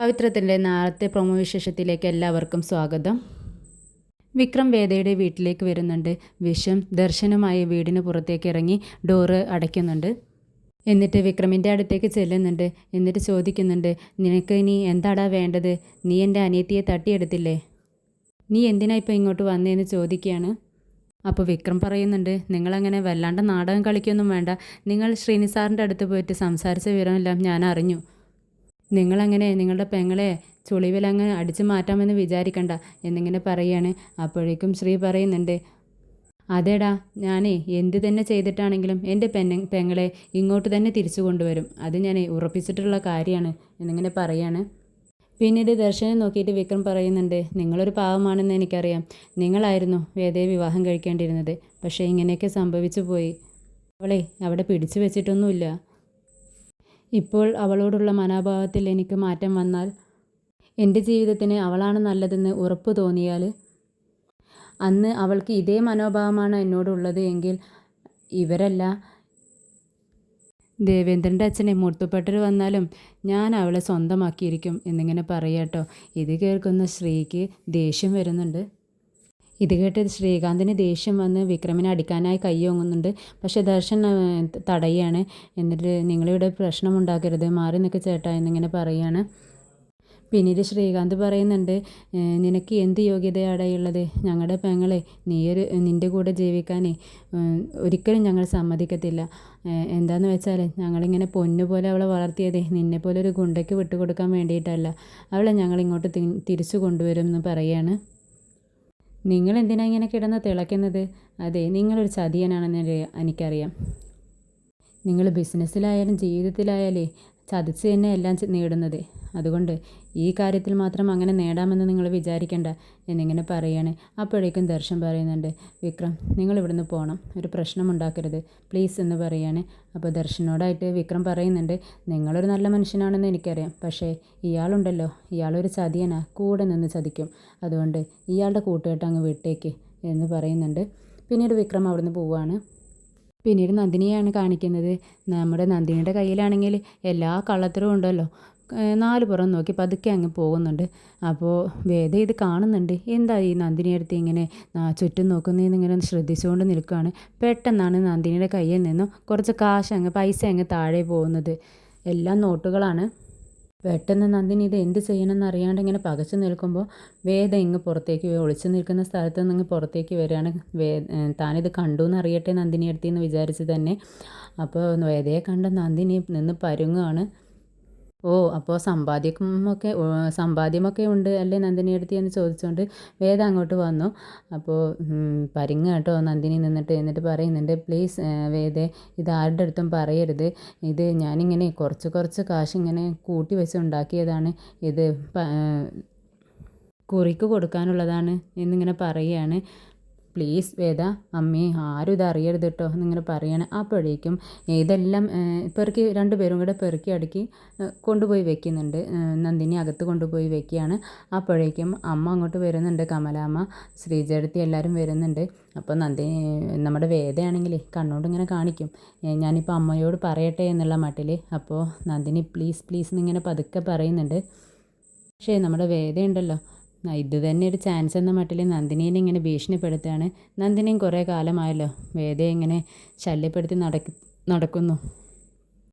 പവിത്രത്തിൻ്റെ നാളത്തെ പ്രൊമോ വിശേഷത്തിലേക്ക് എല്ലാവർക്കും സ്വാഗതം. വിക്രം വേദയുടെ വീട്ടിലേക്ക് വരുന്നുണ്ട്. വിഷം ദർശനമായി വീടിന് പുറത്തേക്ക് ഇറങ്ങി ഡോറ് അടയ്ക്കുന്നുണ്ട്. എന്നിട്ട് വിക്രമിൻ്റെ അടുത്തേക്ക് ചെല്ലുന്നുണ്ട്. എന്നിട്ട് ചോദിക്കുന്നുണ്ട്, നിനക്ക് ഇനി എന്താടാ വേണ്ടത്? നീ എൻ്റെ അനിയത്തിയെ തട്ടിയെടുത്തില്ലേ? നീ എന്തിനാ ഇപ്പോൾ ഇങ്ങോട്ട് വന്നതെന്ന് ചോദിക്കുകയാണ്. അപ്പോൾ വിക്രം പറയുന്നുണ്ട്, നിങ്ങളങ്ങനെ വല്ലാണ്ട് നാടകം കളിക്കൊന്നും വേണ്ട. നിങ്ങൾ ശ്രീനി സാറിൻ്റെ അടുത്ത് പോയിട്ട് സംസാരിച്ച വിവരമെല്ലാം ഞാൻ അറിഞ്ഞു. നിങ്ങളങ്ങനെ നിങ്ങളുടെ പെങ്ങളെ ചുളിവിലങ്ങ് അടിച്ചു മാറ്റാമെന്ന് വിചാരിക്കണ്ട എന്നിങ്ങനെ പറയുകയാണ്. അപ്പോഴേക്കും ശ്രീ പറയുന്നുണ്ട്, അതേടാ, ഞാനേ എന്ത് തന്നെ ചെയ്തിട്ടാണെങ്കിലും എൻ്റെ പെങ്ങളെ ഇങ്ങോട്ട് തന്നെ തിരിച്ചു കൊണ്ടുവരും. അത് ഞാൻ ഉറപ്പിച്ചിട്ടുള്ള കാര്യമാണ് എന്നിങ്ങനെ പറയാണ്. പിന്നീട് ദർശനം നോക്കിയിട്ട് വിക്രം പറയുന്നുണ്ട്, നിങ്ങളൊരു പാവമാണെന്ന് എനിക്കറിയാം. നിങ്ങളായിരുന്നു വേദയെ വിവാഹം കഴിക്കേണ്ടിയിരുന്നത്. പക്ഷേ ഇങ്ങനെയൊക്കെ സംഭവിച്ചു പോയി. അവളെ അവിടെ പിടിച്ചു വെച്ചിട്ടൊന്നുമില്ല. ഇപ്പോൾ അവളോടുള്ള മനോഭാവത്തിൽ എനിക്ക് മാറ്റം വന്നാൽ, എൻ്റെ ജീവിതത്തിന് അവളാണ് നല്ലതെന്ന് ഉറപ്പ് തോന്നിയാൽ, അന്ന് അവൾക്ക് ഇതേ മനോഭാവമാണ് എന്നോടുള്ളത് എങ്കിൽ ഇവരല്ല ദേവേന്ദ്രൻ്റെ അച്ഛനെ മുട്ടുപെട്ടർ വന്നാലും ഞാൻ അവളെ സ്വന്തമാക്കിയിരിക്കും എന്നിങ്ങനെ പറയാട്ടോ. ഇത് കേൾക്കുന്ന ശ്രീക്ക് ദേഷ്യം വരുന്നുണ്ട്. ഇത് കേട്ട് ശ്രീകാന്തിന് ദേഷ്യം വന്ന് വിക്രമിനെ അടിക്കാനായി കൈ ഓങ്ങുന്നുണ്ട്. പക്ഷേ ദർശൻ തടയാണ്. എന്നിട്ട് നിങ്ങളിവിടെ പ്രശ്നമുണ്ടാക്കരുത്, മാറി നിൽക്ക് ചേട്ടാ എന്നിങ്ങനെ പറയുകയാണ്. പിന്നീട് ശ്രീകാന്ത് പറയുന്നുണ്ട്, നിനക്ക് എന്ത് യോഗ്യതയാടെയുള്ളത്? ഞങ്ങളുടെ പെങ്ങളെ നിൻ്റെ കൂടെ ജീവിക്കാനേ ഒരിക്കലും ഞങ്ങൾ സമ്മതിക്കത്തില്ല. എന്താണെന്ന് വെച്ചാൽ ഞങ്ങളിങ്ങനെ പൊന്നുപോലെ അവളെ വളർത്തിയത് നിന്നെപ്പോലെ ഒരു ഗുണ്ടയ്ക്ക് വിട്ടുകൊടുക്കാൻ വേണ്ടിയിട്ടല്ല. അവളെ ഞങ്ങളിങ്ങോട്ട് തിരിച്ചു കൊണ്ടുവരും എന്ന് പറയുകയാണ്. നിങ്ങൾ എന്തിനാ ഇങ്ങനെ കിടന്ന് തിളയ്ക്കുന്നത്? അതെ, നിങ്ങളൊരു ചതിയനാണെന്ന് എനിക്കറിയാം. നിങ്ങൾ ബിസിനസ്സിലായാലും ജീവിതത്തിലായാലേ ചതിച്ച് തന്നെ എല്ലാം നേടുന്നത്. അതുകൊണ്ട് ഈ കാര്യത്തിൽ മാത്രം അങ്ങനെ നേടാമെന്ന് നിങ്ങൾ വിചാരിക്കേണ്ട എന്നിങ്ങനെ പറയാണ്. അപ്പോഴേക്കും ദർശൻ പറയുന്നുണ്ട്, വിക്രം നിങ്ങൾ ഇവിടുന്ന് പോകണം, ഒരു പ്രശ്നമുണ്ടാക്കരുത് പ്ലീസ് എന്ന് പറയാണ്. അപ്പോൾ ദർശനോടായിട്ട് വിക്രം പറയുന്നുണ്ട്, നിങ്ങളൊരു നല്ല മനുഷ്യനാണെന്ന് എനിക്കറിയാം. പക്ഷേ ഇയാളുണ്ടല്ലോ, ഇയാളൊരു ചതിയനാ, കൂടെ നിന്ന് ചതിക്കും. അതുകൊണ്ട് ഇയാളുടെ കൂട്ടുകെട്ട് അങ്ങ് വിട്ടേക്ക് എന്ന് പറയുന്നുണ്ട്. പിന്നീട് വിക്രം അവിടുന്ന് പോവുകയാണ്. പിന്നീട് നന്ദിനിയാണ് കാണിക്കുന്നത്. നമ്മുടെ നന്ദിനിയുടെ കയ്യിലാണെങ്കിൽ എല്ലാ കള്ളത്തരവും ഉണ്ടല്ലോ. നാല് പുറം നോക്കി പതുക്കെ അങ്ങ് പോകുന്നുണ്ട്. അപ്പോൾ വേദ ഇത് കാണുന്നുണ്ട്. എന്താ ഈ നന്ദിനിയെടുത്ത് ഇങ്ങനെ ചുറ്റും നോക്കുന്നതെന്ന് ഇങ്ങനെ ശ്രദ്ധിച്ചുകൊണ്ട് നിൽക്കുകയാണ്. പെട്ടെന്നാണ് നന്ദിനിയുടെ കയ്യിൽ നിന്നും കുറച്ച് പൈസ അങ്ങ് താഴെ പോകുന്നത്. എല്ലാം നോട്ടുകളാണ്. പെട്ടെന്ന് നന്ദിനി ഇത് എന്ത് ചെയ്യണമെന്ന് അറിയാണ്ട് ഇങ്ങനെ പകച്ചു നിൽക്കുമ്പോൾ വേദ ഇങ്ങ് പുറത്തേക്ക് ഒളിച്ചു നിൽക്കുന്ന സ്ഥലത്ത് നിന്ന് ഇങ്ങ് പുറത്തേക്ക് വരികയാണ്. താനിത് കണ്ടു എന്ന് അറിയട്ടെ നന്ദിനി അടുത്തെന്ന് വിചാരിച്ച് തന്നെ. അപ്പോൾ വേദയെ കണ്ട നന്ദിനി നിന്ന് പരുങ്ങുകയാണ്. ഓ, അപ്പോൾ സമ്പാദ്യമൊക്കെ ഉണ്ട് അല്ലേ നന്ദിനി അടുത്ത് എന്ന് ചോദിച്ചുകൊണ്ട് വേദ അങ്ങോട്ട് വന്നു. അപ്പോൾ പരിങ്ങ് കേട്ടോ നന്ദിനി എന്നിട്ട് പറയുന്നുണ്ട്, പ്ലീസ് വേദേ, ഇത് ആരുടെ അടുത്തും പറയരുത്. ഇത് ഞാനിങ്ങനെ കുറച്ച് കാശ് ഇങ്ങനെ കൂട്ടി വെച്ച് ഉണ്ടാക്കിയതാണ്. ഇത് കുറിക്ക് കൊടുക്കാനുള്ളതാണ് എന്നിങ്ങനെ പറയുകയാണ്. പ്ലീസ് വേദ, അമ്മേ, ആരും ഇത് അറിയരുത് കേട്ടോ എന്നിങ്ങനെ പറയണം. അപ്പോഴേക്കും ഇതെല്ലാം രണ്ടുപേരും കൂടെ പെറുക്കി അടുക്കി കൊണ്ടുപോയി വെക്കുന്നുണ്ട്. നന്ദിനി അകത്ത് കൊണ്ടുപോയി വെക്കുകയാണ്. അപ്പോഴേക്കും അമ്മ അങ്ങോട്ട് വരുന്നുണ്ട്. കമലാമ്മ, ശ്രീജടുത്തി എല്ലാവരും വരുന്നുണ്ട്. അപ്പോൾ നമ്മുടെ വേദയാണെങ്കിൽ കണ്ണോട് ഇങ്ങനെ കാണിക്കും, ഞാനിപ്പോൾ അമ്മയോട് പറയട്ടെ എന്നുള്ള മട്ടിൽ. അപ്പോൾ നന്ദിനി പ്ലീസ് എന്നിങ്ങനെ പതുക്കെ പറയുന്നുണ്ട്. പക്ഷേ നമ്മുടെ വേദയുണ്ടല്ലോ, ഇത് തന്നെ ഒരു ചാൻസ് എന്ന മട്ടിൽ നന്ദിനീനെ ഇങ്ങനെ ഭീഷണിപ്പെടുത്തുകയാണ്. നന്ദിനിയും കുറേ കാലമായല്ലോ വേദയെ ഇങ്ങനെ ശല്യപ്പെടുത്തി നടക്കുന്നു.